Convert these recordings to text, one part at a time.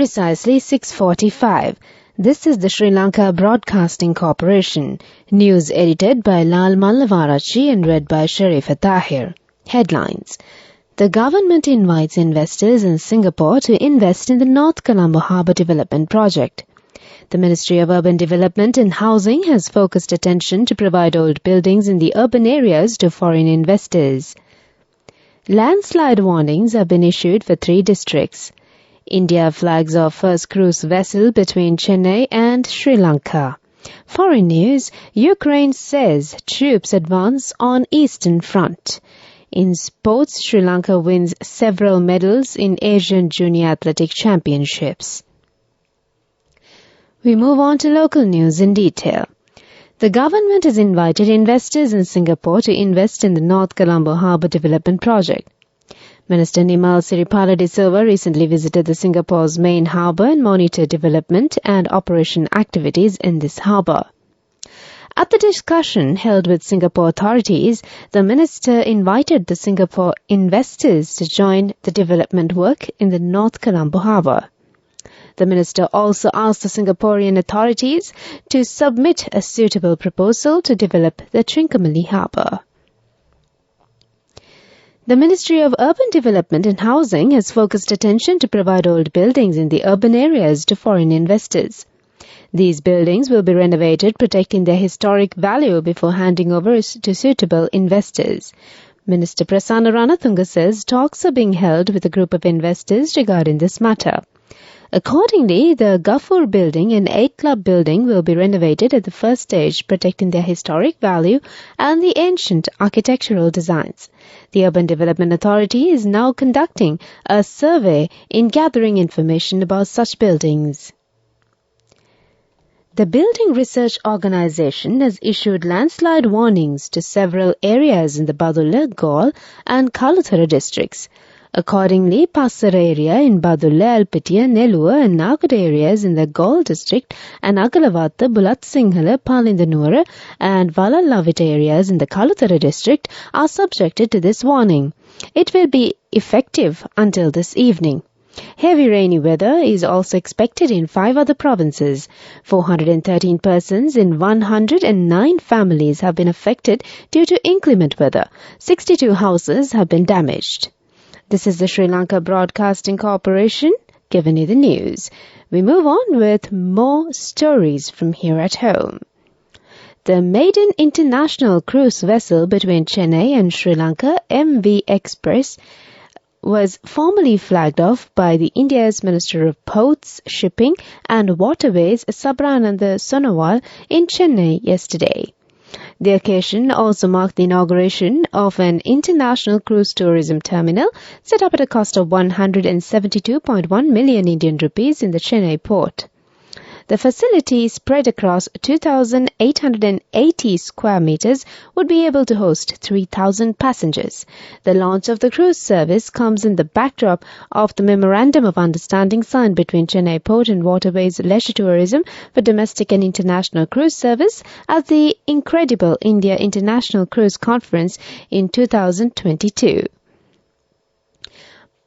precisely 6:45. This is the Sri Lanka Broadcasting Corporation. News edited by Lal Mallavarachi and read by Sharifa Tahir. Headlines. The government invites investors in Singapore to invest in the North Colombo Harbour Development Project. The Ministry of Urban Development and Housing has focused attention to provide old buildings in the urban areas to foreign investors. Landslide warnings have been issued for 3 districts. India flags off first cruise vessel between Chennai and Sri Lanka. Foreign news, Ukraine says troops advance on Eastern Front. In sports, Sri Lanka wins several medals in Asian Junior Athletic Championships. We move on to local news in detail. The government has invited investors in Singapore to invest in the North Colombo Harbour Development Project. Minister Nimal Siripala de Silva recently visited the Singapore's main harbour and monitored development and operation activities in this harbour. At the discussion held with Singapore authorities, the minister invited the Singapore investors to join the development work in the North Colombo harbour. The minister also asked the Singaporean authorities to submit a suitable proposal to develop the Trincomalee harbour. The Ministry of Urban Development and Housing has focused attention to provide old buildings in the urban areas to foreign investors. These buildings will be renovated, protecting their historic value before handing over to suitable investors. Minister Prasanna Ranatunga says talks are being held with a group of investors regarding this matter. Accordingly, the Gafur building and 8 Club building will be renovated at the first stage, protecting their historic value and the ancient architectural designs. The Urban Development Authority is now conducting a survey in gathering information about such buildings. The Building Research Organisation has issued landslide warnings to several areas in the Badulla, Galle and Kalathura districts. Accordingly, Passara area in Badulla, Alpitiya, Nelluwa and Nagada areas in the Galle district and Agalawatha, Bulat Sinhala, Palindanura and Valalavita areas in the Kalathura district are subjected to this warning. It will be effective until this evening. Heavy rainy weather is also expected in 5 other provinces. 413 persons in 109 families have been affected due to inclement weather. 62 houses have been damaged. This is the Sri Lanka Broadcasting Corporation, giving you the news. We move on with more stories from here at home. The maiden international cruise vessel between Chennai and Sri Lanka, MV Express, was formally flagged off by the India's Minister of Ports, Shipping and Waterways, Sabrananda Sonowal, in Chennai yesterday. The occasion also marked the inauguration of an international cruise tourism terminal set up at a cost of 172.1 million Indian rupees in the Chennai port. The facility, spread across 2,880 square meters, would be able to host 3,000 passengers. The launch of the cruise service comes in the backdrop of the Memorandum of Understanding signed between Chennai Port and Waterways Leisure Tourism for domestic and international cruise service at the Incredible India International Cruise Conference in 2022.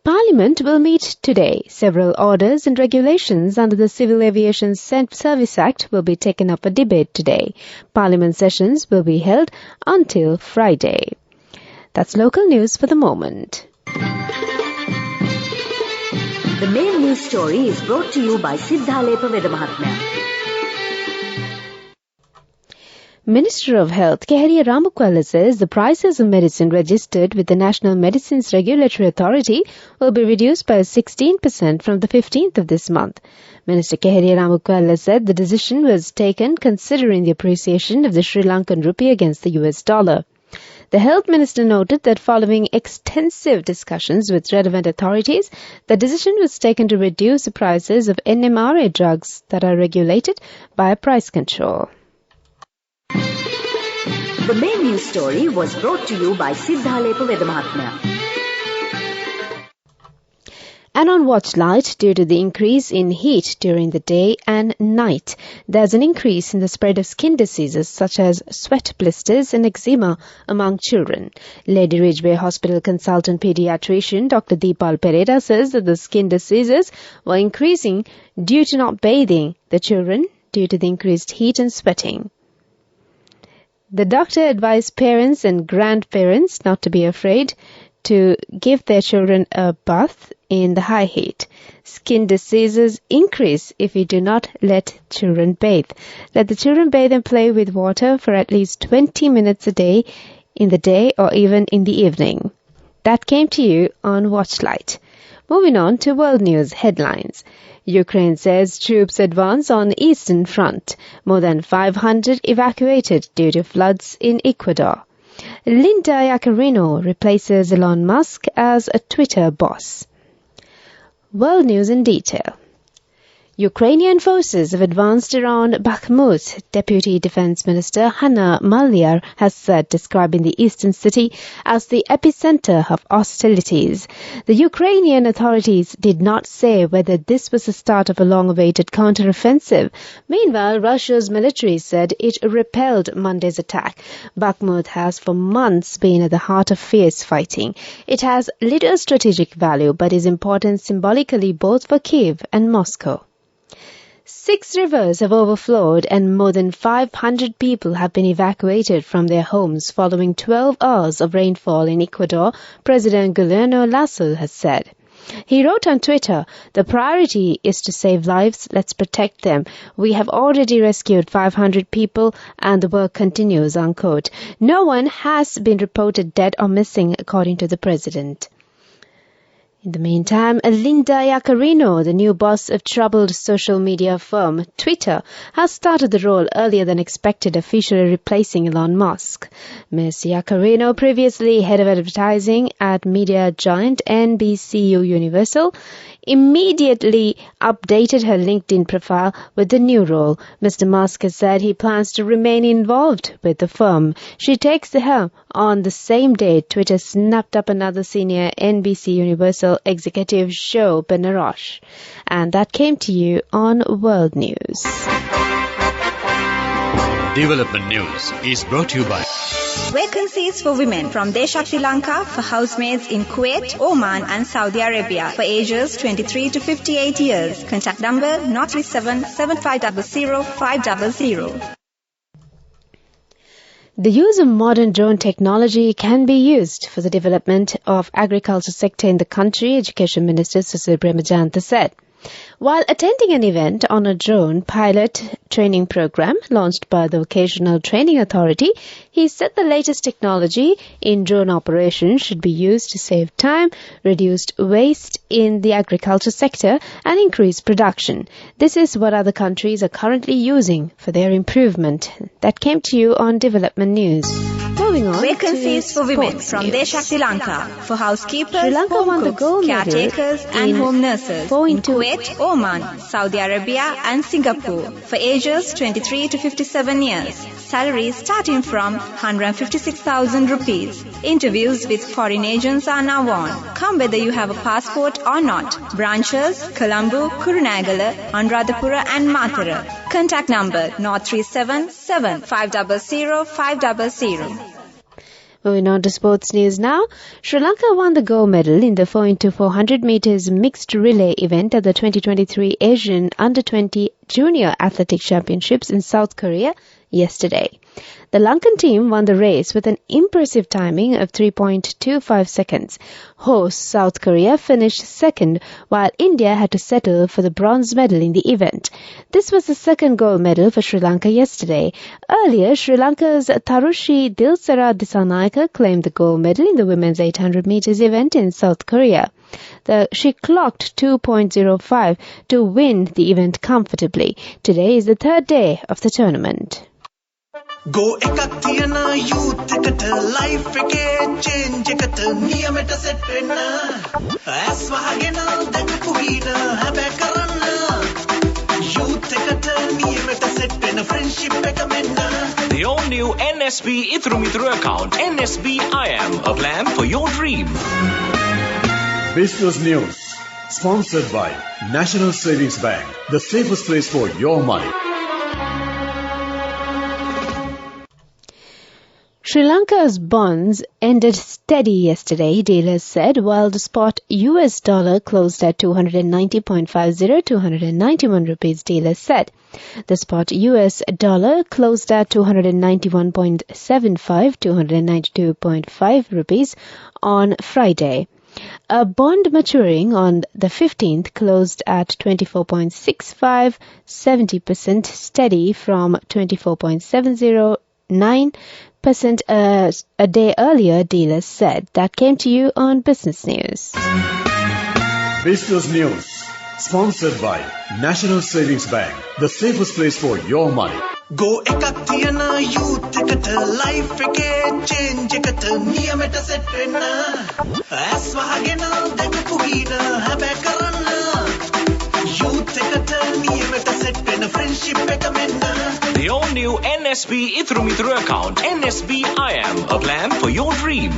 Parliament will meet today. Several orders and regulations under the Civil Aviation Service Act will be taken up for debate today. Parliament sessions will be held until Friday. That's local news for the moment. The main news story is brought to you by Siddhalepa Vedamahatmya. Minister of Health Kehariya Ramakwala says the prices of medicine registered with the National Medicines Regulatory Authority will be reduced by 16% from the 15th of this month. Minister Kehariya Ramakwala said the decision was taken considering the appreciation of the Sri Lankan rupee against the US dollar. The Health Minister noted that following extensive discussions with relevant authorities, the decision was taken to reduce the prices of NMRA drugs that are regulated by price control. The main news story was brought to you by Siddhalepa Vedamahatmya. And on watch light, due to the increase in heat during the day and night, there's an increase in the spread of skin diseases such as sweat blisters and eczema among children. Lady Ridgeway Hospital consultant pediatrician Dr. Deepal Pereira says that the skin diseases were increasing due to not bathing the children due to the increased heat and sweating. The doctor advised parents and grandparents not to be afraid to give their children a bath in the high heat. Skin diseases increase if you do not let children bathe. Let the children bathe and play with water for at least 20 minutes a day, in the day or even in the evening. That came to you on Watchlight. Moving on to world news headlines. Ukraine says troops advance on Eastern Front. More than 500 evacuated due to floods in Ecuador. Linda Yaccarino replaces Elon Musk as a Twitter boss. World news in detail. Ukrainian forces have advanced around Bakhmut, Deputy Defense Minister Hanna Maliar has said, describing the eastern city as the epicenter of hostilities. The Ukrainian authorities did not say whether this was the start of a long-awaited counter-offensive. Meanwhile, Russia's military said it repelled Monday's attack. Bakhmut has for months been at the heart of fierce fighting. It has little strategic value but is important symbolically both for Kiev and Moscow. 6 rivers have overflowed and more than 500 people have been evacuated from their homes following 12 hours of rainfall in Ecuador, President Guillermo Lasso has said. He wrote on Twitter, "The priority is to save lives. Let's protect them. We have already rescued 500 people and the work continues," unquote. No one has been reported dead or missing, according to the president. In the meantime, Linda Yaccarino, the new boss of troubled social media firm Twitter, has started the role earlier than expected, officially replacing Elon Musk. Ms. Yaccarino, previously head of advertising at media giant NBCU Universal, immediately updated her LinkedIn profile with the new role. Mr. Musk has said he plans to remain involved with the firm. She takes the helm on the same day Twitter snapped up another senior NBC Universal executive, Joe Benarosh. And that came to you on World News. Development News is brought to you by Vacancies for women from Deshakti Lanka for housemaids in Kuwait, Oman and Saudi Arabia for ages 23 to 58 years. Contact number 037 7500 500. The use of modern drone technology can be used for the development of agriculture sector in the country, Education Minister Susil Premajanta said. While attending an event on a drone pilot training program launched by the Vocational Training Authority, he said the latest technology in drone operations should be used to save time, reduce waste in the agriculture sector, and increase production. This is what other countries are currently using for their improvement. That came to you on Development News. Moving on Vacancies to for women sports from news. Deshakti Lanka for housekeepers, Sri Lanka home won the cooks, gold medal caretakers and in home nurses 4 in into Kuwait, Oman, Saudi Arabia and Singapore for ages 23 to 57 years. Salaries starting from 156,000 rupees. Interviews with foreign agents are now on. Come whether you have a passport or not. Branches, Colombo, Kurunagala, Anuradhapura and Matara. Contact number 037 500 500. Moving on to sports news now. Sri Lanka won the gold medal in the 4 into 400 meters mixed relay event at the 2023 Asian Under-20 Junior Athletic Championships in South Korea yesterday. The Lankan team won the race with an impressive timing of 3.25 seconds. Host South Korea finished second, while India had to settle for the bronze medal in the event. This was the second gold medal for Sri Lanka yesterday. Earlier, Sri Lanka's Tarushi Dilsara Dissanayake claimed the gold medal in the women's 800 meters event in South Korea. She clocked 2.05 to win the event comfortably. Today is the third day of the tournament. Go ekak thiyana youth eකට life එකේ change එකට නියමෙට set වෙන්න ඇස් වහගෙන දැකපු වීන හැබැ කරන්න youth එකට නියමෙට set වෙන friendship එක මෙන්න. The all-new NSB Ithru Mithru account, NSB I Am, a plan for your dream. Business News Sponsored by National Savings Bank, the safest place for your money. Sri Lanka's bonds ended steady yesterday, dealers said, while the spot US dollar closed at 290.50, 291 rupees, dealers said. The spot US dollar closed at 291.75, 292.5 rupees on Friday. A bond maturing on the 15th closed at 24.65, 70% steady from 24.709%. A day earlier, dealers said. That came to you on Business News. Business News. Sponsored by National Savings Bank, the safest place for your money. Go ekak tiyana youth ekata life ekේ change ekata niyameta set wenna as wahagena dakapu hina habe karanna youth ekata niyameta set wenna friendship එක menna. The all-new NSB Ithru account. NSB IM, a plan for your dream.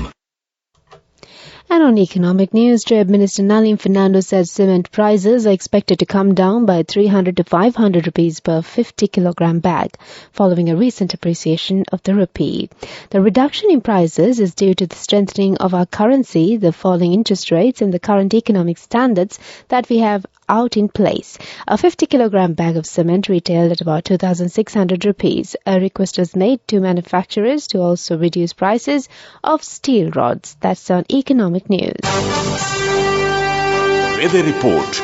And on economic news, Trade Minister Nalin Fernando says cement prices are expected to come down by 300 to 500 rupees per 50 kilogram bag, following a recent appreciation of the rupee. The reduction in prices is due to the strengthening of our currency, the falling interest rates, and the current economic standards that we have out in place. A 50 kilogram bag of cement retailed at about 2,600 rupees. A request was made to manufacturers to also reduce prices of steel rods. That's on economic news. Weather report.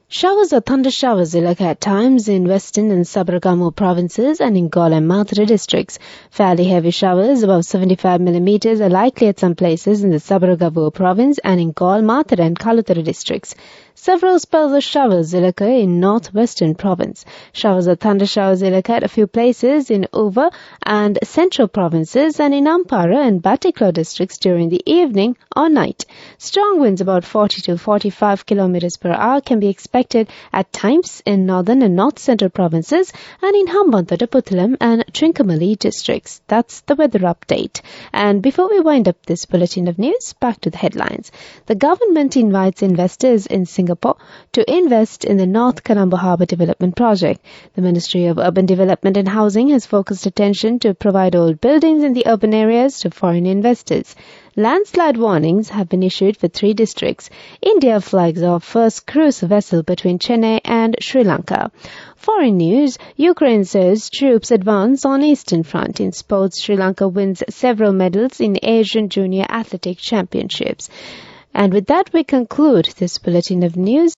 Showers or thunder showers will occur at times in western and Sabaragamu provinces and in Galle and Mathura districts. Fairly heavy showers, above 75 millimeters, are likely at some places in the Sabaragamu province and in Galle, Mathura and Kalutara districts. Several spells of showers will occur in northwestern province. Showers or thunder showers will occur at a few places in Uva and central provinces and in Ampara and Batiklo districts during the evening or night. Strong winds about 40 to 45 kilometers per hour can be expected at times in northern and north central provinces and in Hambantota, Puttalam and Trincomalee districts. That's the weather update. And before we wind up this bulletin of news, back to the headlines. The government invites investors in Singapore to invest in the North Colombo Harbour Development Project. The Ministry of Urban Development and Housing has focused attention to provide old buildings in the urban areas to foreign investors. Landslide warnings have been issued for 3 districts. India flags off first cruise vessel between Chennai and Sri Lanka. Foreign news, Ukraine says troops advance on Eastern Front. In sports, Sri Lanka wins several medals in Asian Junior Athletic Championships. And with that, we conclude this bulletin of news.